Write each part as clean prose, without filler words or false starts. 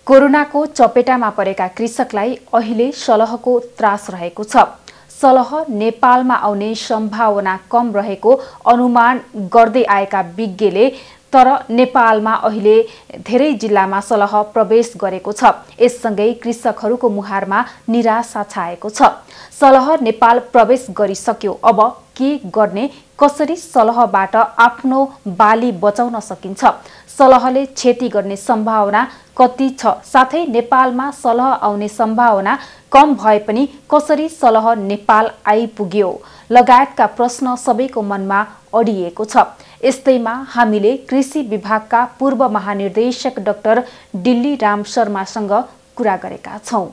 कोरोनाको चपेटामा परेका कृषकलाई अहिले सलहको त्रास रहेको छ। सलह नेपालमा आउने सम्भावना कम रहेको अनुमान गर्दै आएका विज्ञले तर नेपालमा अहिले धेरै जिल्लामा सलह प्रवेश गरेको छ। यससँगै कृषकहरूको मुहारमा निराशा छाएको छ। सलह नेपाल प्रवेश गरिसक्यो, अब के गर्ने, कसरी सलहबाट आफ्नो बाली बचाउन सकिन्छ, सलहले क्षति गर्ने सम्भावना कति छ, साथै नेपालमा सलह आउने सम्भावना कम भए पनि कसरी सलह नेपाल आइपुग्यो लगायतका प्रश्न सबैको मनमा अडिएको छ। यस्तैमा हामीले कृषि विभागका पूर्व महानिर्देशक डाक्टर डिल्ली राम शर्मासँग कुरा गरेका छौं।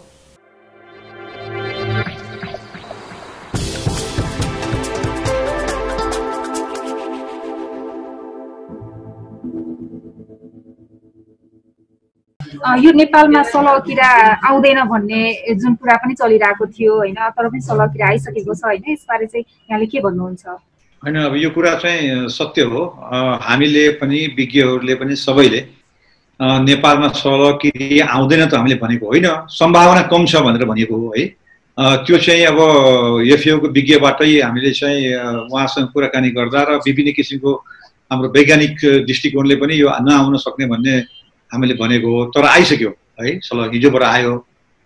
यो नेपालमा सलह किरा आउँदैन भन्ने जुन कुरा पनि चलिरहेको थियो हैन, तर पनि सलह किरा आइसकेको छ हैन, यसबारे चाहिँ यहाँले के भन्नुहुन्छ? हैन, अब यो कुरा चाहिँ सत्य हो। हामीले पनि विज्ञहरूले पनि सबैले नेपालमा सलह किरा आउँदैन त हामीले भनेको होइन, सम्भावना कम छ भनेर भनेको हो है। त्यो चाहिँ अब एफएओको विज्ञबाटै हामीले चाहिँ उहाँसँग कुराकानी गर्दा र विभिन्न किसिमको हाम्रो वैज्ञानिक दृष्टिकोणले पनि यो नआउन सक्ने भन्ने हामीले भनेको हो। तर आइसक्यो है, सलह हिजोबाट आयो।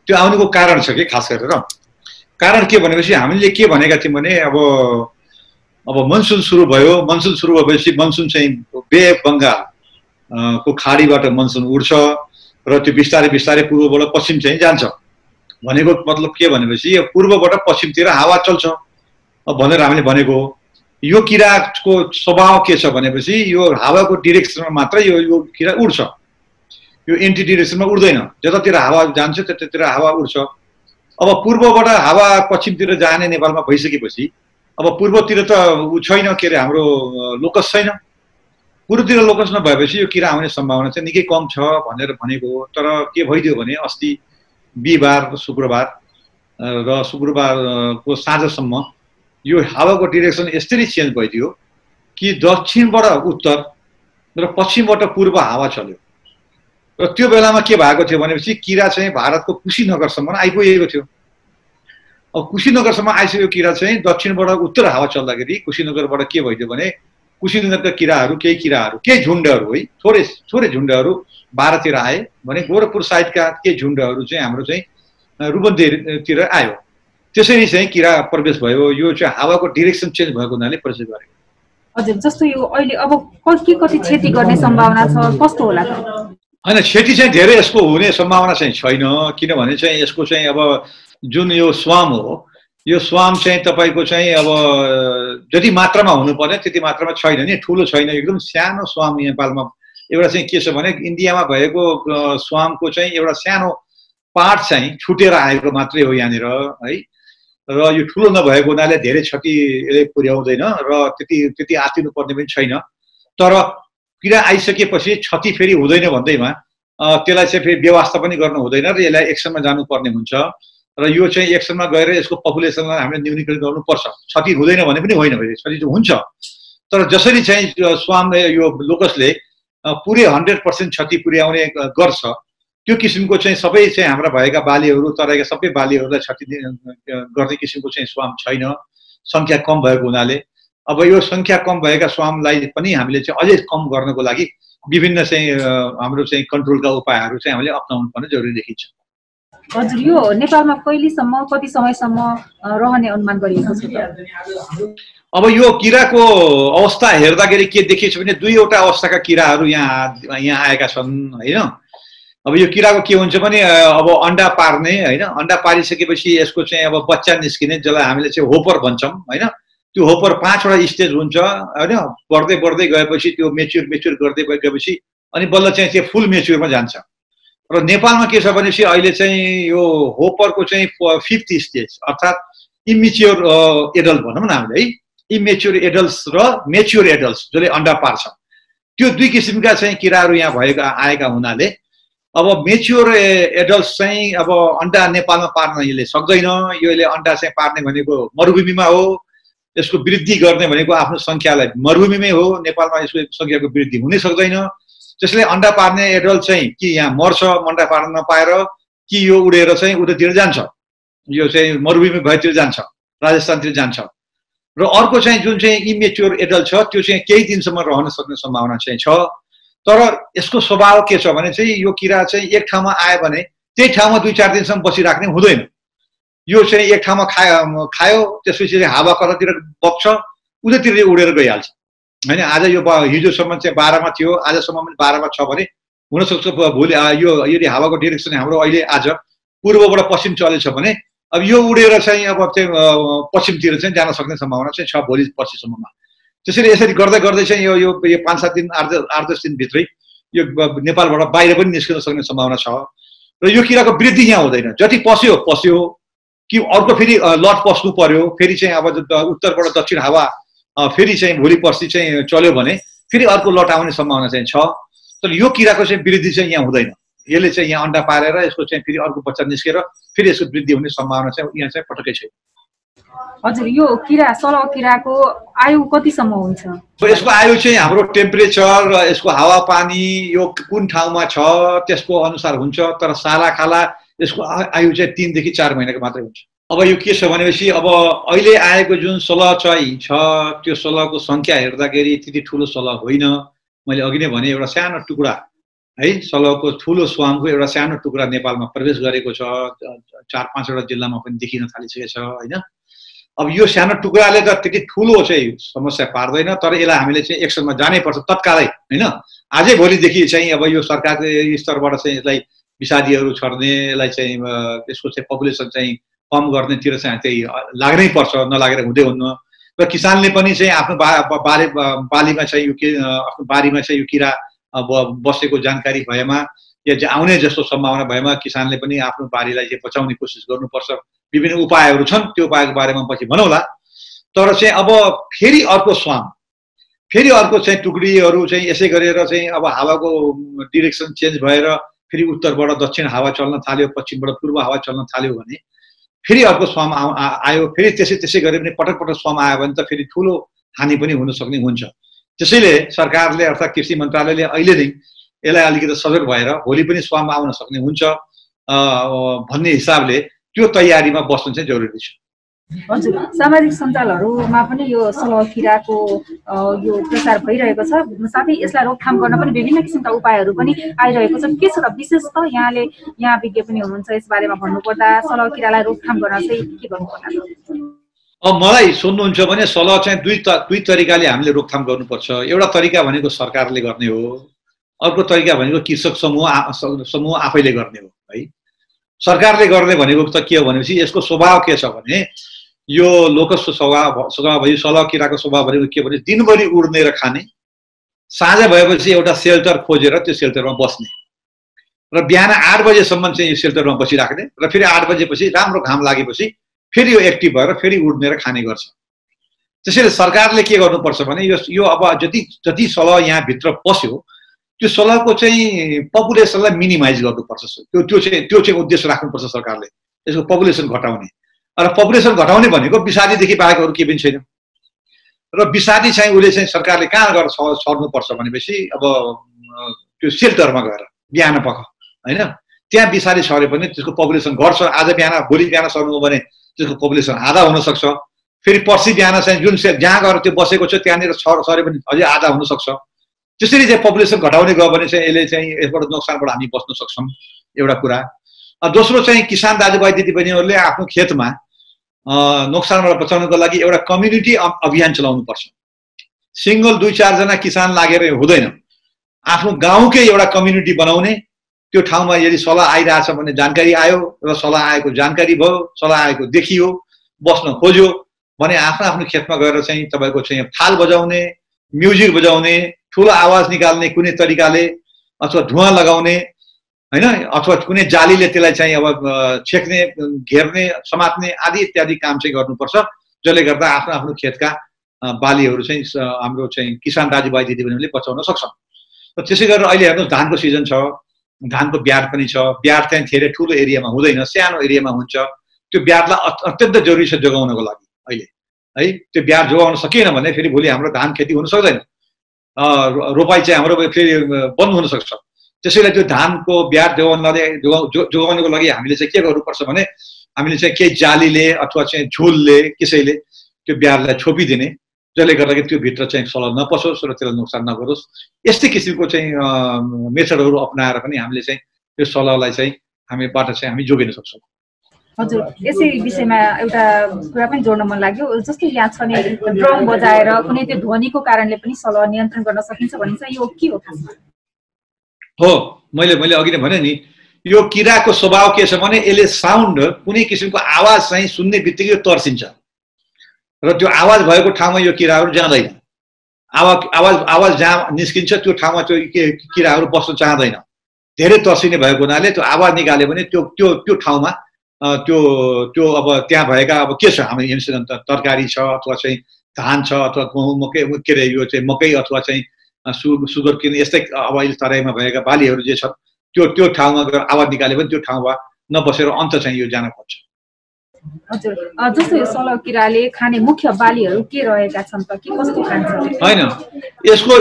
त्यो आउनुको कारण छ कि खास गरेर कारण के भनेपछि हामीले के भनेका थियौँ भने अब मनसुन सुरु भयो। मनसुन सुरु भएपछि मनसुन चाहिँ बे बङ्गाल को खाडीबाट मनसुन उड्छ र त्यो बिस्तारै बिस्तारै पूर्वबाट पश्चिम चाहिँ जान्छ भनेको मतलब के भनेपछि यो पूर्वबाट पश्चिमतिर हावा चल्छ भनेर हामीले भनेको हो। यो किराको स्वभाव के छ भनेपछि यो हावाको डिरेक्सनमा मात्र यो किरा उड्छ, यो एन्टी डिरेक्सनमा उड्दैन। जतातिर हावा जान्छ त्यतातिर हावा उड्छ। अब पूर्वबाट हावा पश्चिमतिर जाने नेपालमा भइसकेपछि अब पूर्वतिर त छैन, के अरे हाम्रो लोकस छैन। पूर्वतिर लोकस नभएपछि यो किरा आउने सम्भावना चाहिँ निकै कम छ भनेर भनेको हो। तर के भइदियो भने अस्ति बिहिबार र शुक्रबारको साँझसम्म यो हावाको डिरेक्सन यसरी चेन्ज भइदियो कि दक्षिणबाट उत्तर र पश्चिमबाट पूर्व हावा चल्यो। र त्यो बेलामा के भएको थियो भनेपछि किरा चाहिँ भारतको कुशीनगरसम्म आइपुगेको थियो। अब कुशीनगरसम्म आइसकेको किरा चाहिँ दक्षिणबाट उत्तर हावा चल्दाखेरि कुशीनगरबाट के भइदियो भने कुशीनगरका केही झुन्डहरू है, थोरै झुन्डहरू बाह्रतिर आए भने गोरखपुर साइडका केही झुन्डहरू चाहिँ हाम्रो चाहिँ रूपन्देहीतिर आयो। त्यसरी चाहिँ किरा प्रवेश भयो। यो चाहिँ हावाको डिरेक्सन चेन्ज भएको हुनाले प्रवेश गर्यो। हजुर, जस्तो यो अहिले अब कति क्षति गर्ने सम्भावना छ, कस्तो होला त? हैन, क्षति चाहिँ धेरै यसको हुने सम्भावना चाहिँ छैन। किनभने चाहिँ यसको चाहिँ अब जुन यो स्वाम हो, यो स्वाम चाहिँ तपाईको चाहिँ अब जति मात्रामा हुनुपर्ने त्यति मात्रामा छैन नि, ठुलो छैन, एकदम सानो स्वाम नेपालमा। एउटा चाहिँ के छ भने इन्डियामा भएको स्वामको चाहिँ एउटा सानो पार्ट चाहिँ छुटेर आएको मात्रै हो यहाँनिर है। र यो ठुलो नभएको हुनाले धेरै क्षति यसले पुर्याउँदैन र त्यति आतिनु पर्ने पनि छैन। तर किरा आइसकेपछि क्षति फेरि हुँदैन भन्दैमा त्यसलाई चाहिँ फेरि व्यवस्था पनि गर्नु हुँदैन र यसलाई एक्सनमा जानुपर्ने हुन्छ। र यो चाहिँ एक्सनमा गएर यसको पपुलेसनलाई हामीले न्यूनीकरण गर्नुपर्छ। क्षति हुँदैन भने पनि होइन, क्षति चाहिँ हुन्छ। तर जसरी चाहिँ स्वामले यो लोकसले पुरै 100% क्षति पुर्याउने गर्छ, त्यो किसिमको चाहिँ सबै चाहिँ हाम्रा भएका बालीहरू तराईका सबै बालीहरूलाई क्षति गर्ने किसिमको चाहिँ स्वाम छैन, सङ्ख्या कम भएको हुनाले। अब यो सङ्ख्या कम भएका स्वामलाई पनि हामीले चाहिँ अझै कम गर्नको लागि विभिन्न चाहिँ हाम्रो चाहिँ कन्ट्रोलका उपायहरू चाहिँ हामीले अपनाउनु पर्ने जरुरी देखिन्छ। हजुर, यो नेपालमा कहिलेसम्म, कति समयसम्म रहने अनुमान गरिएको छ? अब यो किराको अवस्था हेर्दाखेरि के देखिन्छ भने दुईवटा अवस्थाका किराहरू यहाँ आएका छन् हैन। अब यो किराको के हुन्छ भने अब अन्डा पार्ने हैन, अन्डा पारिसकेपछि यसको चाहिँ अब बच्चा निस्किने, जसलाई हामीले चाहिँ होपर भन्छौँ हैन। त्यो होपर 5वटा स्टेज हुन्छ हैन। बढ्दै बढ्दै गएपछि त्यो मेच्युर गर्दै गएपछि अनि बल्ल चाहिँ त्यो फुल मेच्युरमा जान्छ। र नेपालमा के छ भनेपछि अहिले चाहिँ यो होपरको चाहिँ 5th स्टेज अर्थात् इमेच्योर एडल्ट भनौँ न हामीले है। इमेच्योर एडल्ट्स र मेच्योर एडल्ट्स जसले अन्डा पार्छ, त्यो दुई किसिमका चाहिँ किराहरू यहाँ आएका हुनाले अब मेच्योर एडल्ट्स चाहिँ अब अन्डा नेपालमा पार्न यसले सक्दैन। यसले अन्डा चाहिँ पार्ने भनेको मरुभूमिमा हो, यसको वृद्धि गर्ने भनेको आफ्नो सङ्ख्यालाई मरुभूमिमै हो। नेपालमा यसको सङ्ख्याको वृद्धि हुनै सक्दैन। त्यसले अन्डा पार्ने एडल्ट चाहिँ कि यहाँ मर्छ अन्डा पार्न नपाएर कि यो उडेर चाहिँ उतातिर जान्छ, यो चाहिँ मरुभूमि भएतिर जान्छ, राजस्थानतिर जान्छ। र अर्को चाहिँ जुन चाहिँ इमेच्योर एडल्ट छ त्यो चाहिँ केही दिनसम्म रहन सक्ने सम्भावना चाहिँ छ। तर यसको स्वभाव के छ भने चाहिँ यो किरा चाहिँ एक ठाउँमा आयो भने त्यही ठाउँमा 2-4 दिनसम्म बसिराख्ने हुँदैन। यो चाहिँ एक ठाउँमा खायो त्यसपछि हावा कतातिर बग्छ उतातिर उडेर गइहाल्छ हैन। आज यो हिजोसम्म चाहिँ 12 मा थियो, आजसम्म पनि 12 मा छ भने हुनसक्छ भोलि यो यदि हावाको डिरेक्सन हाम्रो अहिले आज पूर्वबाट पश्चिम चलेछ भने अब यो उडेर चाहिँ अब चाहिँ पश्चिमतिर चाहिँ जान सक्ने सम्भावना चाहिँ छ भोलि पर्सिसम्ममा। त्यसैले यसरी गर्दै गर्दै चाहिँ यो 5-7 दिन 8-10 दिन भित्रै यो नेपालबाट बाहिर पनि निस्किन सक्ने सम्भावना छ। र यो किराको वृद्धि यहाँ हुँदैन, जति पस्यो कि अर्को फेरि लट पस्नु पर्यो, फेरि चाहिँ अब उत्तरबाट दक्षिण हावा फेरि चाहिँ भोलि पर्सि चाहिँ चल्यो भने फेरि अर्को लट आउने सम्भावना चाहिँ छ। तर यो किराको चाहिँ वृद्धि चाहिँ यहाँ हुँदैन। यसले चाहिँ यहाँ अन्डा पारेर यसको चाहिँ फेरि अर्को बच्चा निस्केर फेरि यसको वृद्धि हुने सम्भावना चाहिँ यहाँ चाहिँ पटक्कै छैन। हजुर, यो किरा सलह किराको आयु कतिसम्म हुन्छ? यसको आयु चाहिँ हाम्रो टेम्परेचर र यसको हावापानी यो कुन ठाउँमा छ त्यसको अनुसार हुन्छ। तर साला खाला यसको आयु चाहिँ 3 देखि 4 महिनाको मात्रै हुन्छ। अब यो के छ भनेपछि अब अहिले आएको जुन सलह चाहिँ छ त्यो सलहको संख्या हेर्दाखेरि त्यति ठुलो सलह होइन। मैले अघि नै भने एउटा सानो टुक्रा है सलहको ठुलो स्वामको एउटा सानो टुक्रा नेपालमा प्रवेश गरेको छ, 4-5 वटा जिल्लामा पनि देखिन थालिसकेको छ हैन। अब यो सानो टुक्राले त त्यति ठुलो चाहिँ समस्या पार्दैन, तर यसलाई हामीले चाहिँ एक्सनमा जानै पर्छ तत्कालै हैन। आजै भोलिदेखि चाहिँ अब यो सरकारको स्तरबाट चाहिँ यसलाई विषादीहरू छर्ने, यसलाई चाहिँ यसको चाहिँ पपुलेसन चाहिँ कम गर्नेतिर चाहिँ त्यही लाग्नै पर्छ, नलागेर हुँदै हुन्न। र किसानले पनि चाहिँ आफ्नो बालीमा चाहिँ यो आफ्नो बारीमा चाहिँ यो किरा बसेको जानकारी भएमा या आउने जस्तो सम्भावना भएमा किसानले पनि आफ्नो बारीलाई चाहिँ बचाउने कोसिस गर्नुपर्छ। विभिन्न उपायहरू छन्, त्यो उपायको बारेमा पछि भनौँला। तर चाहिँ अब फेरि अर्को स्वाम, फेरि अर्को चाहिँ टुक्रीहरू चाहिँ यसै गरेर चाहिँ अब हावाको डिरेक्सन चेन्ज भएर फेरि उत्तरबाट दक्षिण हावा चल्न थाल्यो, पश्चिमबाट पूर्व हावा चल्न थाल्यो भने फेरि अर्को स्वाम आयो, फेरि त्यसै गरे पनि पटक पटक स्वाम आयो भने त फेरि ठुलो हानि पनि हुन सक्ने हुन्छ। त्यसैले सरकारले अर्थात् कृषि मन्त्रालयले अहिले नै यसलाई अलिकति सजग भएर भोलि पनि स्वाम आउन सक्ने हुन्छ भन्ने हिसाबले त्यो तयारीमा बस्नु चाहिँ जरुरी छ। हजुर, सामाजिक सञ्जालहरूमा पनि यो सलह किराको यो प्रचार भइरहेको छ, साथै यसलाई रोकथाम गर्न पनि विभिन्न किसिमका उपायहरू पनि आइरहेको छ। के छ त विशेष त यहाँ विज्ञ पनि हुनुहुन्छ, यस बारेमा भन्नुपर्दा सलह किरालाई रोकथाम गर्न चाहिँ के गर्नुपर्ला? अब मलाई सोध्नुहुन्छ भने सलह चाहिँ दुई तरिकाले हामीले रोकथाम गर्नुपर्छ। एउटा तरिका भनेको सरकारले गर्ने हो, अर्को तरिका भनेको कृषक समूह आफैले गर्ने हो है। सरकारले गर्ने भनेको त के हो भनेपछि यसको स्वभाव के छ भने यो लोकसको स्वभाव भयो, सलह किराको स्वभाव भनेको के भने दिनभरि उड्ने र खाने, साँझ भएपछि एउटा सेल्टर खोजेर त्यो सेल्टरमा बस्ने र बिहान 8 बजेसम्म चाहिँ यो सेल्टरमा बसिराख्ने र फेरि 8 बजेपछि राम्रो घाम लागेपछि फेरि यो एक्टिभ भएर फेरि उड्ने र खाने गर्छ। त्यसैले सरकारले के गर्नुपर्छ भने यो अब जति सलह यहाँभित्र पस्यो त्यो सलहको चाहिँ पपुलेसनलाई मिनिमाइज गर्नुपर्छ। त्यो चाहिँ उद्देश्य राख्नुपर्छ सरकारले, यसको पपुलेसन घटाउने। र पपुलेसन घटाउने भनेको विषादीदेखि बाहेक अरू केही पनि छैन। र विषादी चाहिँ उसले चाहिँ सरकारले कहाँ गएर सर्नुपर्छ भनेपछि अब त्यो सेल्टरमा गएर बिहान पख होइन, त्यहाँ विषादी सर्यो भने त्यसको पपुलेसन घट्छ। आज बिहान भोलि बिहान सर्नु हो भने त्यसको पपुलेसन आधा हुनसक्छ। फेरि पर्सि बिहान चाहिँ जुन जहाँ गएर त्यो बसेको छ त्यहाँनिर सर्यो भने अझै आधा हुनसक्छ। त्यसरी चाहिँ पपुलेसन घटाउने गयो भने चाहिँ यसले चाहिँ यसबाट नोक्सानबाट हामी बस्न सक्छौँ, एउटा कुरा। दोस्रो चाहिँ किसान दाजुभाइ दिदीबहिनीहरूले आफ्नो खेतमा नोक्सानबाट बचाउनको लागि एउटा कम्युनिटी अभियान चलाउनुपर्छ। सिङ्गल 2-4 जना किसान लागेर हुँदैन, आफ्नो गाउँकै एउटा कम्युनिटी बनाउने। त्यो ठाउँमा यदि सल्लाह आइरहेछ भने जानकारी आयो र सल्लाह आएको जानकारी भयो, सल्लाह आएको देखियो, बस्न खोज्यो भने आफ्नो खेतमा गएर चाहिँ तपाईँको चाहिँ थाल बजाउने, म्युजिक बजाउने, ठुलो आवाज निकाल्ने कुनै तरिकाले अथवा धुवाँ लगाउने हैन, अथवा कुनै जालीले त्यसलाई चाहिँ अब छेक्ने, घेर्ने, समात्ने आदि इत्यादि काम चाहिँ गर्नुपर्छ, जसले गर्दा आफ्नो खेतका बालीहरू चाहिँ हाम्रो चाहिँ किसान दाजुभाइ दिदीबहिनीले बचाउन सक्छन्। र त्यसै गरेर अहिले हेर्नुहोस् धानको सिजन छ, धानको ब्याड पनि छ। ब्याड चाहिँ धेरै ठुलो एरियामा हुँदैन, सानो एरियामा हुन्छ। त्यो ब्याडलाई अत्यन्त जरुरी छ जोगाउनको लागि अहिले है। त्यो ब्याड जोगाउन सकिएन भने फेरि भोलि हाम्रो धान खेती हुन सक्दैन। रोपाई चाहिँ हाम्रो फेरि बन्द हुन सक्छ। त्यसैले त्यो धानको ब्याज जोगाउनको लागि हामीले चाहिँ के गर्नुपर्छ भने हामीले चाहिँ केही जालीले अथवा चाहिँ झोलले कसैले त्यो ब्याजलाई छोपिदिने, जसले गर्दाखेरि त्यो भित्र चाहिँ सलह नपसोस् र त्यसलाई नोक्सान नगरोस्। यस्तै किसिमको चाहिँ मेथडहरू अपनाएर पनि हामीले चाहिँ त्यो सलहलाई चाहिँ हामीबाट चाहिँ हामी जोगिन सक्छौँ। हजुर, यसै विषयमा एउटा कुरा पनि जोड्न मन लाग्यो। जस्तै यहाँ छ नि ड्रम बजाएर कुनै त्यो ध्वनिको कारणले पनि सलह नियन्त्रण गर्न सकिन्छ भनिन्छ, यो के हो खासमा? हो, मैले अघि नै भने नि, यो किराको स्वभाव के छ भने यसले साउन्ड कुनै किसिमको आवाज चाहिँ सुन्ने बित्तिकै यो तर्सिन्छ र त्यो आवाज भएको ठाउँमा यो किराहरू जाँदैन। आवाज जहाँ निस्किन्छ त्यो ठाउँमा त्यो किराहरू बस्न चाहँदैन। धेरै तर्सिने भएको हुनाले त्यो आवाज निकाल्यो भने त्यो ठाउँमा त्यो अब त्यहाँ भएका अब के छ हाम्रो तरकारी छ अथवा चाहिँ धान छ अथवा गहुँ मकै के अरे यो चाहिँ मकै अथवा चाहिँ सुगर किन यस्तै अब अहिले तराईमा भएका बालीहरू जे छ त्यो ठाउँमा आवाज निकाल्यो भने त्यो ठाउँमा नबसेर अन्त चाहिँ यो जान खोज्छ। हजुर, जस्तो यो सलह किराले खाने मुख्य बालीहरू के रहेका छन् त, के कस्तो खान्छ? होइन,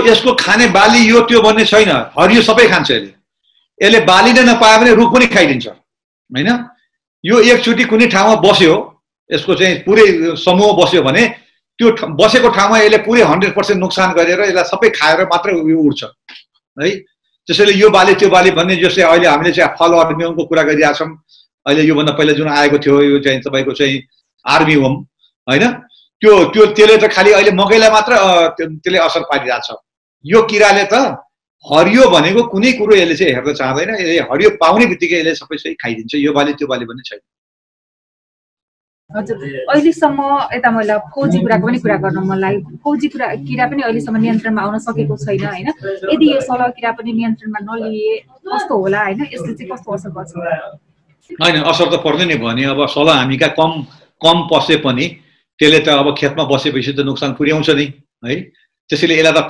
यसको खाने बाली यो त्यो भन्ने छैन, हरियो सबै खान्छ यसले बाली नै नपायो भने रुख पनि खाइदिन्छ होइन। यो एकचोटि कुनै ठाउँमा बस्यो, यसको चाहिँ पुरै समूह बस्यो भने त्यो बसेको ठाउँमा यसले पुरै 100% नोक्सान गरेर यसलाई सबै खाएर मात्रै यो उड्छ है। त्यसैले यो बाली त्यो बाली भन्ने जस्तै अहिले हामीले चाहिँ फल अर्मियमको कुरा गरिरहेका छौँ। अहिले योभन्दा पहिला जुन आएको थियो यो चाहिँ तपाईँको चाहिँ आर्मिवम होइन, त्यसले त खालि अहिले मकैलाई मात्र त्यसले असर पारिरहेको छ। यो किराले त हरियो भनेको कुनै कुरो यसले चाहिँ हेर्न चाहँदैन, यसले हरियो पाउने बित्तिकै यसले सबै चाहिँ खाइदिन्छ। यो बाली त्यो बाली भन्ने छैन। हजुर, अहिलेसम्म यता मैले फौजी कुराको पनि कुरा गर्न मन लाग्यो। फौजी किरा पनि अहिलेसम्म नियन्त्रणमा आउन सकेको छैन होइन। यदि यो सलह किरा पनि नियन्त्रणमा नलिए कस्तो होला होइन, यसले चाहिँ कस्तो असर पर्छ? होइन, असर त पर्दै नै भयो नि। अब सलह हामी कहाँ कम पसे पनि त्यसले त अब खेतमा बसेपछि त नोक्सान पुर्याउँछ नि है। त्यसैले यसलाई त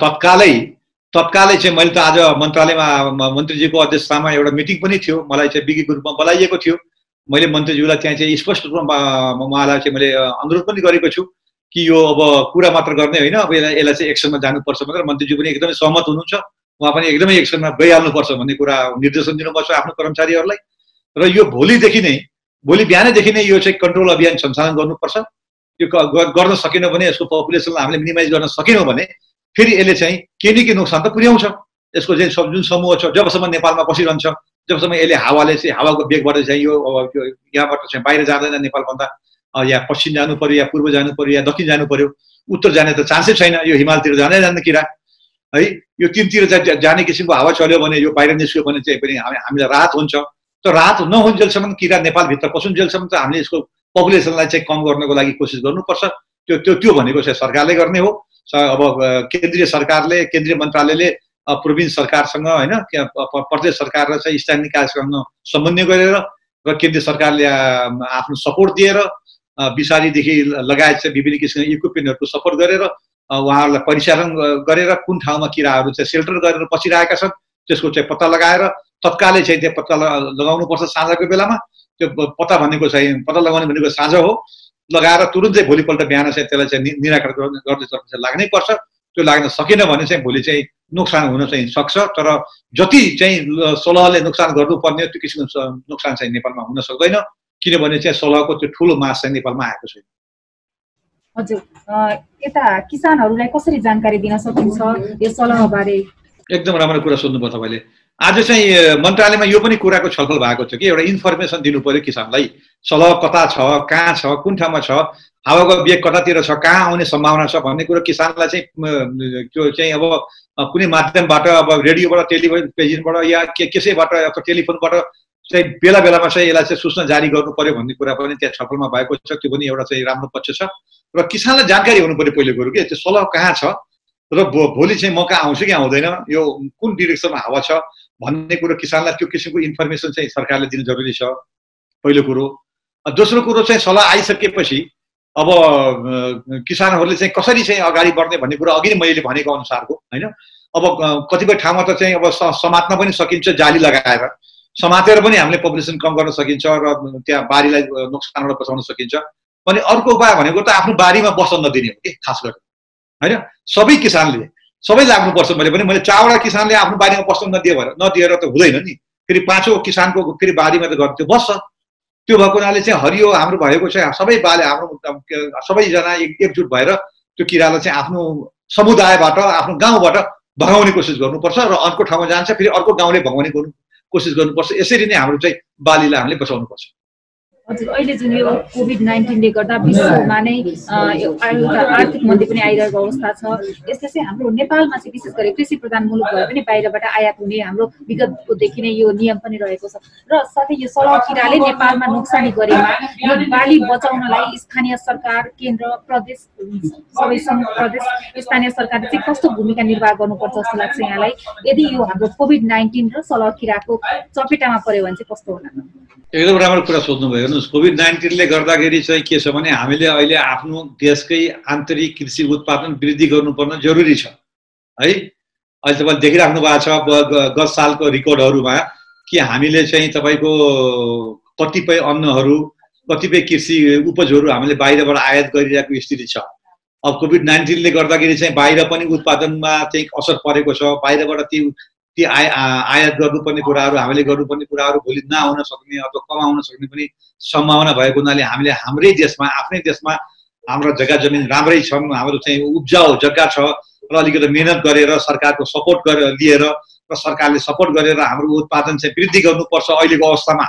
तत्कालै चाहिँ मैले त आज मन्त्रालयमा मन्त्रीजीको अध्यक्षतामा एउटा मिटिङ पनि थियो, मलाई चाहिँ विज्ञ रूपमा बोलाइएको थियो। मैले मन्त्रीज्यूलाई त्यहाँ चाहिँ स्पष्ट रूपमा उहाँलाई चाहिँ मैले अनुरोध पनि गरेको छु कि यो अब कुरा मात्र गर्ने होइन, अब यसलाई चाहिँ एक्सनमा जानुपर्छ भनेर। मन्त्रीज्यू पनि एकदमै सहमत हुनुहुन्छ, उहाँ पनि एकदमै एक्सनमा गइहाल्नुपर्छ भन्ने कुरा निर्देशन दिनुभएको छ आफ्नो कर्मचारीहरूलाई। र यो भोलि बिहानैदेखि नै यो चाहिँ कन्ट्रोल अभियान सञ्चालन गर्नुपर्छ। यो गर्न सकेनौँ भने, यसको पपुलेसनलाई हामीले मिनिमाइज गर्न सकेनौँ भने फेरि यसले चाहिँ केही न केही नोक्सान त पुर्याउँछ। यसको चाहिँ जुन समूह छ जबसम्म नेपालमा बसिरहन्छ, जबसम्म यसले हावाको बेगबाट चाहिँ यो यहाँबाट चाहिँ बाहिर जाँदैन नेपालभन्दा, या पश्चिम जानु पर्यो या पूर्व जानु पर्यो या दक्षिण जानु पर्यो, उत्तर जाने त चान्सै छैन। यो हिमालतिर जाँदैन किरा है। यो तिनतिर जाने किसिमको हावा चल्यो भने, यो बाहिर निस्क्यो भने चाहिँ पनि हामीलाई राहत हुन्छ। तर राहत नहुन्जेलसम्म किरा नेपालभित्र पसुन्जेलसम्म त हामीले यसको पपुलेसनलाई चाहिँ कम गर्नको लागि कोसिस गर्नुपर्छ। त्यो भनेको चाहिँ सरकारले गर्ने हो। अब केन्द्रीय सरकारले, केन्द्रीय मन्त्रालयले प्रोभिन्स सरकारसँग होइन, प्रदेश सरकार र चाहिँ स्थानीय निकायसँग समन्वय गरेर र केन्द्रीय सरकारले आफ्नो सपोर्ट दिएर विषारीदेखि लगायत चाहिँ विभिन्न किसिमको इक्विपमेन्टहरूको सपोर्ट गरेर उहाँहरूलाई परिचालन गरेर कुन ठाउँमा किराहरू चाहिँ सेल्टर गरेर बसिरहेका छन् त्यसको चाहिँ पत्ता लगाएर तत्कालै चाहिँ त्यो पत्ता लगाउनुपर्छ। साँझको बेलामा त्यो पत्ता लगाउने भनेको साँझ हो, लगाएर तुरुन्तै भोलिपल्ट बिहान चाहिँ त्यसलाई चाहिँ निराकरण गर्नेतर्फ चाहिँ लाग्नै पर्छ। त्यो लाग्न सकेन भने चाहिँ भोलि चाहिँ नोक्सान हुन चाहिँ सक्छ। तर जति चाहिँ सलहले नोक्सान गर्नुपर्ने त्यो किसिमको नोक्सान चाहिँ नेपालमा हुन सक्दैन, किनभने चाहिँ सलहको त्यो ठुलो मास चाहिँ नेपालमा आएको छैन। हजुर, यता किसानहरूलाई कसरी जानकारी दिन सकिन्छ यो सलहबारे? एकदम राम्रो कुरा सोध्नुभयो तपाईँले। आज चाहिँ मन्त्रालयमा यो पनि कुराको छलफल भएको थियो कि एउटा इन्फर्मेसन दिनु पर्यो किसानलाई, सलह कता छ, कहाँ छ, कुन ठाउँमा छ, हावाको बेग कतातिर छ, कहाँ आउने सम्भावना छ भन्ने कुरो किसानलाई चाहिँ त्यो चाहिँ अब कुनै माध्यमबाट, अब रेडियोबाट, टेलिभिजनबाट या कसैबाट अथवा टेलिफोनबाट चाहिँ बेला बेलामा चाहिँ यसलाई चाहिँ सूचना जारी गर्नु पर्यो भन्ने कुरा पनि त्यहाँ छलफलमा भएको छ। त्यो पनि एउटा चाहिँ राम्रो पक्ष छ र किसानलाई जानकारी हुनु पर्यो पहिलो कुरो कि त्यो सलह कहाँ छ र भोलि चाहिँ म कहाँ आउँछु कि आउँदैन, यो कुन डिरेक्सनमा हावा छ भन्ने कुरो किसानलाई त्यो किसिमको इन्फर्मेसन चाहिँ सरकारले दिनु जरुरी छ पहिलो कुरो। दोस्रो कुरो चाहिँ सल्लाह आइसकेपछि अब किसानहरूले चाहिँ कसरी चाहिँ अगाडि बढ्ने भन्ने कुरा अघि नै मैले भनेको अनुसारको होइन। अब कतिपय ठाउँमा त चाहिँ अब समात्न पनि सकिन्छ, जाली लगाएर समातेर पनि हामीले पपुलेसन कम गर्न सकिन्छ र त्यहाँ बारीलाई नोक्सानबाट बचाउन सकिन्छ। अनि अर्को उपाय भनेको त आफ्नो बारीमा बस्न नदिने हो कि खास गरेर होइन। सबै किसानले सबै लाग्नुपर्छ मैले पनि। मैले 4 वटा किसानले आफ्नो बारीमा पस्न नदिएर त हुँदैन नि। फेरि 5औं किसानको फेरि बारीमा त त्यो बस्छ। त्यो भएको हुनाले चाहिँ हरियो हाम्रो भएको छ, सबै बाले हाम्रो सबैजना एकजुट भएर त्यो किरालाई चाहिँ आफ्नो समुदायबाट आफ्नो गाउँबाट भगाउने कोसिस गर्नुपर्छ र अर्को ठाउँमा जान्छ फेरि अर्को गाउँले भगाउने कोसिस गर्नुपर्छ। यसरी नै हाम्रो चाहिँ बालीलाई हामीले बचाउनुपर्छ। हजुर, अहिले जुन यो कोभिड-19ले गर्दा विश्वमा नै एउटा आर्थिक मन्दी पनि आइरहेको अवस्था छ, यसले चाहिँ हाम्रो नेपालमा चाहिँ विशेष गरी कृषि प्रधान मुलुक भए पनि बाहिरबाट आयात हुने हाम्रो विगतदेखि नै यो नियम पनि रहेको छ र साथै यो सलह किराले नेपालमा नोक्सानी गरेमा यो बाली बचाउनलाई स्थानीय सरकार, केन्द्र, प्रदेश, सबै सङ्घ प्रदेश स्थानीय सरकारले चाहिँ कस्तो भूमिका निर्वाह गर्नुपर्छ जस्तो लाग्छ यहाँलाई? यदि यो हाम्रो कोभिड-19 र सलह किराको चपेटामा पर्यो भने चाहिँ कस्तो होला? एकदम राम्रो कुरा सोध्नुभयो। हेर्नुहोस्, कोभिड-19ले गर्दाखेरि चाहिँ के छ भने हामीले अहिले आफ्नो देशकै आन्तरिक कृषि उत्पादन वृद्धि गर्नुपर्न जरुरी छ है। अहिले तपाईँले देखिराख्नु भएको छ गत सालको रिकर्डहरूमा कि हामीले चाहिँ तपाईँको कतिपय अन्नहरू, कतिपय कृषि उपजहरू हामीले बाहिरबाट आयात गरिरहेको स्थिति छ। अब कोभिड-19ले गर्दाखेरि चाहिँ बाहिर पनि उत्पादनमा चाहिँ असर परेको छ। बाहिरबाट ती आयात गर्नुपर्ने कुराहरू, हामीले गर्नुपर्ने कुराहरू भोलि नआउन सक्ने अथवा कम आउन सक्ने पनि सम्भावना भएको हुनाले हामीले हाम्रै देशमा, आफ्नै देशमा हाम्रो जग्गा जमिन राम्रै छन्, हाम्रो चाहिँ उब्जाउ जग्गा छ र अलिकति मेहनत गरेर सरकारको सपोर्ट लिएर र सरकारले सपोर्ट गरेर हाम्रो उत्पादन चाहिँ वृद्धि गर्नुपर्छ अहिलेको अवस्थामा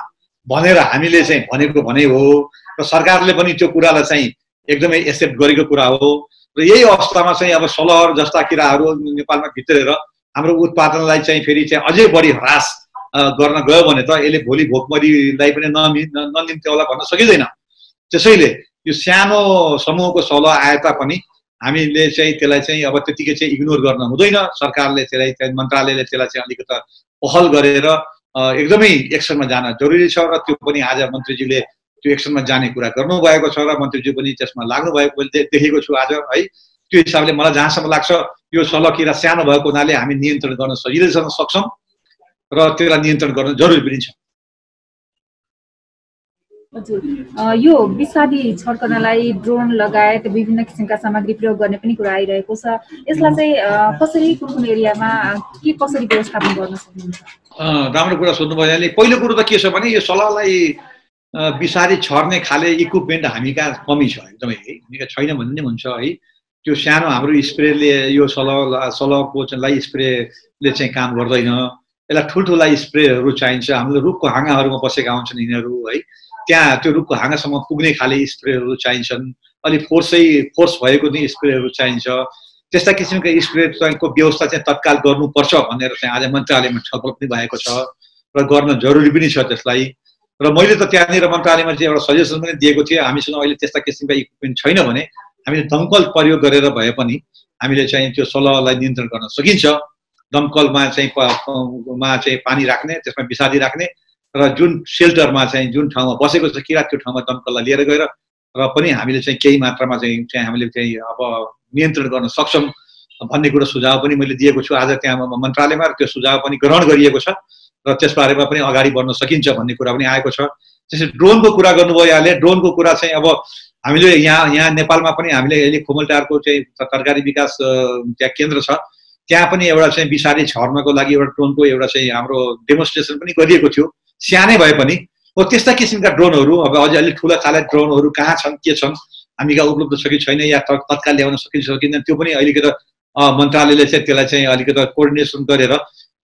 भनेर हामीले चाहिँ भनेको भने हो र सरकारले पनि त्यो कुरालाई चाहिँ एकदमै एक्सेप्ट गरेको कुरा हो। र यही अवस्थामा चाहिँ अब सलहर जस्ता किराहरू नेपालमा भित्रेर हाम्रो उत्पादनलाई चाहिँ फेरि चाहिँ अझै बढी ह्रास गर्न गयो भने त यसले भोलि भोकमरीलाई पनि ननिम्त्यो होला भन्न सकिँदैन। त्यसैले यो सानो समूहको सलह आए तापनि हामीले चाहिँ त्यसलाई चाहिँ अब त्यतिकै चाहिँ इग्नोर गर्न हुँदैन। सरकारले त्यसलाई चाहिँ मन्त्रालयले त्यसलाई चाहिँ अलिकति पहल गरेर एकदमै एक्सनमा जान जरुरी छ र त्यो पनि आज मन्त्रीजीले त्यो एक्सनमा जाने कुरा गर्नुभएको छ र मन्त्रीजी पनि त्यसमा लाग्नु भएको मैले देखेको छु आज है। त्यो हिसाबले मलाई जहाँसम्म लाग्छ यो सलह किरा सानो भएको हुनाले हामी नियन्त्रण गर्न सजिलैसँग सक्छौँ र त्यसलाई नियन्त्रण गर्न जरुरी पनि छ। हजुर, यो विषादी छर्कनलाई ड्रोन लगायत विभिन्न किसिमका सामग्री प्रयोग गर्ने पनि कुरा आइरहेको छ। यसलाई चाहिँ कसरी, कुन एरियामा के कसरी व्यवस्थापन गर्न सक्नुहुन्छ? राम्रो कुरा सोध्नुभयो यहाँले। पहिलो कुरो त के छ भने यो सलहलाई विषादी छर्ने खाले इक्विपमेन्ट हामी कहाँ कमी छ एकदमै है, हामी कहाँ छैन भन्ने पनि हुन्छ है। त्यो सानो हाम्रो स्प्रेले यो सलहको चाहिँ स्प्रेले चाहिँ काम गर्दैन। यसलाई ठुल्ठुला स्प्रेहरू चाहिन्छ। हामीले रुखको हाँगाहरूमा बसेका हुन्छन् यिनीहरू है, त्यहाँ त्यो रुखको हाँगासम्म पुग्ने खाले स्प्रेहरू चाहिन्छन्। अलिक फोर्स भएको नै स्प्रेहरू चाहिन्छ। त्यस्ता किसिमका स्प्रेको व्यवस्था चाहिँ तत्काल गर्नुपर्छ भनेर चाहिँ आज मन्त्रालयमा छलफल पनि भएको छ र गर्न जरुरी पनि छ त्यसलाई। र मैले त त्यहाँनिर मन्त्रालयमा चाहिँ एउटा सजेसन पनि दिएको थिएँ, हामीसँग अहिले त्यस्ता किसिमका इक्विपमेन्ट छैन भने हामीले दमकल प्रयोग गरेर भए पनि हामीले चाहिँ त्यो सलहलाई नियन्त्रण गर्न सकिन्छ। दमकलमा चाहिँ पानी राख्ने, त्यसमा विषादी राख्ने र जुन सेल्टरमा चाहिँ जुन ठाउँमा बसेको छ किरा त्यो ठाउँमा दमकललाई लिएर गएर र पनि हामीले चाहिँ केही मात्रामा चाहिँ हामीले चाहिँ अब नियन्त्रण गर्न सक्छौँ भन्ने कुरा सुझाव पनि मैले दिएको छु आज त्यहाँ मन्त्रालयमा। त्यो सुझाव पनि ग्रहण गरिएको छ र त्यसबारेमा पनि अगाडि बढ्न सकिन्छ भन्ने कुरा पनि आएको छ। त्यसरी ड्रोनको कुरा गर्नुभयो यहाँले। ड्रोनको कुरा चाहिँ अब हामीले यहाँ नेपालमा पनि हामीले अहिले खोमलटारको चाहिँ तरकारी विकास त्यहाँ केन्द्र छ, त्यहाँ पनि एउटा चाहिँ विषादी छर्नको लागि एउटा ड्रोनको एउटा चाहिँ हाम्रो डेमोन्स्ट्रेसन पनि गरिएको थियो, सानै भए पनि। हो त्यस्ता किसिमका ड्रोनहरू अब अझै अलिक ठुला खाले ड्रोनहरू कहाँ छन्, के छन्, हामी कहाँ उपलब्ध छ कि छैन या तत्काल ल्याउन सकिन्छ सकिँदैन त्यो पनि अलिकति मन्त्रालयले चाहिँ त्यसलाई चाहिँ अलिकति कोअर्डिनेसन गरेर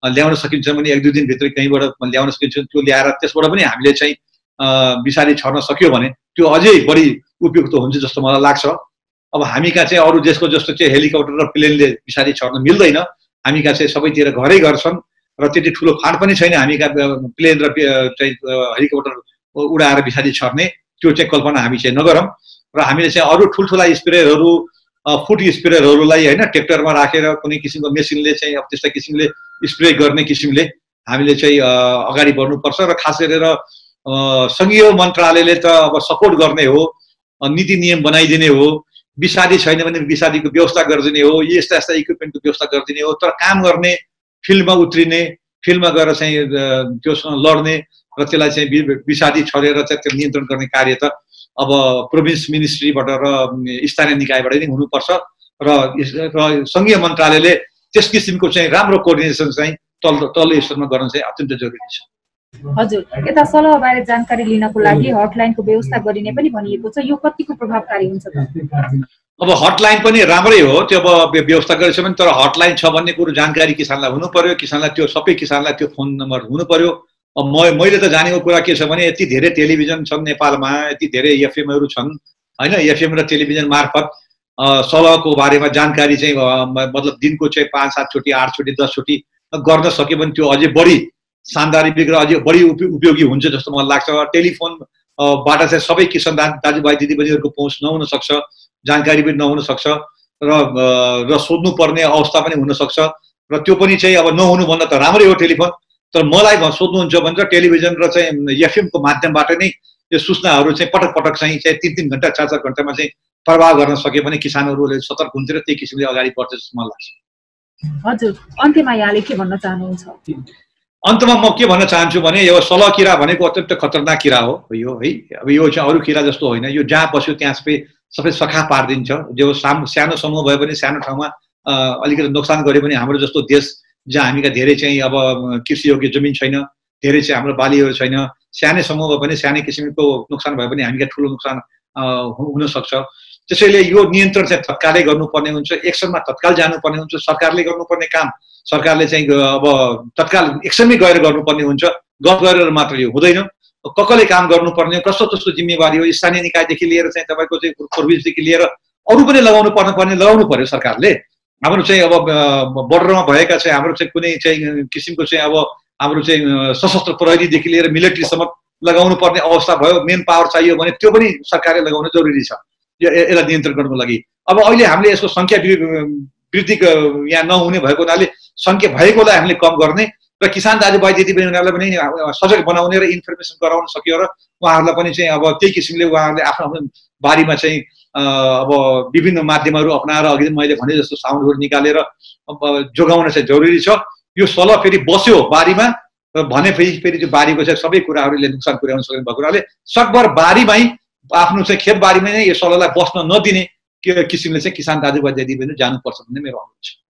ल्याउन सकिन्छ भने 1-2 दिनभित्र कहीँबाट ल्याउन सकिन्छ। त्यो ल्याएर त्यसबाट पनि हामीले चाहिँ विषादी छर्न सक्यो भने त्यो अझै बढी उपयुक्त हुन्छ जस्तो मलाई लाग्छ। अब हामी कहाँ चाहिँ अरू देशको जस्तो चाहिँ हेलिकप्टर र प्लेनले विषादी छर्न मिल्दैन। हामी कहाँ चाहिँ सबैतिर घरै घर छन् र त्यति ठुलो फाँट पनि छैन हामी कहाँ प्लेन र चाहिँ हेलिकप्टर उडाएर विषादी छर्ने त्यो चाहिँ कल्पना हामी चाहिँ नगरौँ। र हामीले चाहिँ अरू ठुल्ठुला स्प्रेयरहरू, फुड स्प्रेयरहरूलाई होइन ट्र्याक्टरमा राखेर कुनै किसिमको मेसिनले चाहिँ अब त्यस्ता किसिमले स्प्रे गर्ने किसिमले हामीले चाहिँ अगाडि बढ्नुपर्छ। र खास गरेर सङ्घीय मन्त्रालयले त अब सपोर्ट गर्ने हो, नीति नियम बनाइदिने हो, विषादी छैन भने विषादीको व्यवस्था गरिदिने हो, यस्ता यस्ता इक्विपमेन्टको व्यवस्था गरिदिने हो। तर काम गर्ने, फिल्डमा उत्रिने, फिल्डमा गएर चाहिँ त्योसँग लड्ने र त्यसलाई चाहिँ विषादी छरेर चाहिँ त्यो नियन्त्रण गर्ने कार्य त अब प्रोभिन्स मिनिस्ट्रीबाट र स्थानीय निकायबाट नै हुनुपर्छ। र सङ्घीय मन्त्रालयले त्यस किसिमको चाहिँ राम्रो कोअर्डिनेसन चाहिँ तल्लो स्तरमा गर्न चाहिँ अत्यन्त जरुरी छ। हजुर, यता सलहबारे जानकारी लिनको लागि हटलाइनको व्यवस्था गरिने पनि भनिएको छ, यो कतिको प्रभावकारी हुन्छ त? अब हटलाइन पनि राम्रै हो, त्यो अब व्यवस्था गरेछ भने, तर हटलाइन छ भन्ने कुरो जानकारी किसानलाई हुनु पर्यो, किसानलाई त्यो सबै किसानलाई त्यो फोन नम्बर हुनु पर्यो। अब मैले त जानेको कुरा के छ भने यति धेरै टेलिभिजन छन् नेपालमा, यति धेरै एफएमहरू छन् हैन, एफएम र टेलिभिजन मार्फत सलहको बारेमा जानकारी चाहिँ मतलब दिनको चाहिँ 5-7 चोटि 8 चोटि 10 चोटि गर्न सक्यो भने त्यो अझै बढी सान्दर्भिक र अझै बढी उपयोगी हुन्छ जस्तो मलाई लाग्छ। टेलिफोन बाट चाहिँ सबै किसान दाजुभाइ दिदीबहिनीहरूको पहुँच नहुन सक्छ, जानकारी पनि नहुन सक्छ र सोध्नु पर्ने अवस्था पनि हुन सक्छ, र त्यो पनि चाहिँ अब नहुनु भन्दा त राम्रै हो टेलिफोन। तर मलाई सोध्नुहुन्छ भने चाहिँ टेलिभिजन र चाहिँ एफएम को माध्यमबाट नै यो सूचनाहरू चाहिँ पटक पटक चाहिँ 3-3 घण्टा 4-4 घण्टामा चाहिँ प्रवाह गर्न सक्यो भने किसानहरूले सतर्क हुन्थे र त्यही किसिमले अगाडि बढ्छ जस्तो मलाई लाग्छ। हजुर, अन्त्यमा यहाँले के भन्न चाहनुहुन्छ? अन्तमा म के भन्न चाहन्छु भने यो सलह किरा भनेको अत्यन्त खतरनाक किरा हो यो है। अब यो चाहिँ अरू किरा जस्तो होइन, यो जहाँ बस्यो त्यहाँ सबै सखा पारिदिन्छ। जो सानो समूह भए पनि सानो ठाउँमा अलिकति नोक्सान गरे पनि हाम्रो जस्तो देश जहाँ हामीका धेरै चाहिँ अब कृषि योग्य जमिन छैन, धेरै चाहिँ हाम्रो बालीहरू छैन, सानै समूह भए पनि सानै किसिमको नोक्सान भए पनि हामीका ठुलो नोक्सान हुन सक्छ। त्यसैले यो नियन्त्रण चाहिँ तत्कालै गर्नुपर्ने हुन्छ, एक्सनमा तत्काल जानुपर्ने हुन्छ। सरकारले गर्नुपर्ने काम सरकारले चाहिँ अब तत्काल एक्सनमै गएर गर्नुपर्ने हुन्छ, गफ गरेर मात्र यो हुँदैन। कसले काम गर्नुपर्ने, कस्तो कस्तो जिम्मेवारी हो, स्थानीय निकायदेखि लिएर चाहिँ तपाईँको चाहिँ प्रोभिन्सदेखि लिएर अरू पनि लगाउनु पर्यो सरकारले। हाम्रो चाहिँ अब बोर्डरमा भएका चाहिँ हाम्रो चाहिँ कुनै चाहिँ किसिमको चाहिँ अब हाम्रो चाहिँ सशस्त्र प्रहरीदेखि लिएर मिलिट्रीसम्म लगाउनु पर्ने अवस्था भयो, मेन पावर चाहियो भने त्यो पनि सरकारले लगाउन जरुरी छ यसलाई नियन्त्रण गर्नको लागि। अब अहिले हामीले यसको सङ्ख्या वृद्धि यहाँ नहुने भएको हुनाले सङ्ख्या भएकोलाई हामीले कम गर्ने र किसान दाजुभाइ दिदीबहिनीहरूलाई पनि सजग बनाउने र इन्फर्मेसन गराउन सक्यो र उहाँहरूलाई पनि चाहिँ अब त्यही किसिमले उहाँहरूले आफ्नो आफ्नो बारीमा चाहिँ अब विभिन्न माध्यमहरू अपनाएर अघि मैले भने जस्तो साउन्डहरू निकालेर जोगाउन चाहिँ जरुरी छ। यो सलह फेरि बस्यो बारीमा र भने फेरि त्यो बारीको चाहिँ सबै कुराहरूले नोक्सान पुर्याउन सक्ने भएको हुनाले सकभर बारीमै आफ्नो चाहिँ खेत बारीमै नै यो सलहलाई बस्न नदिने किसिमले चाहिँ किसान दाजुभाइ दिदीबहिनी जानुपर्छ भन्ने मेरो अनुरोध छ।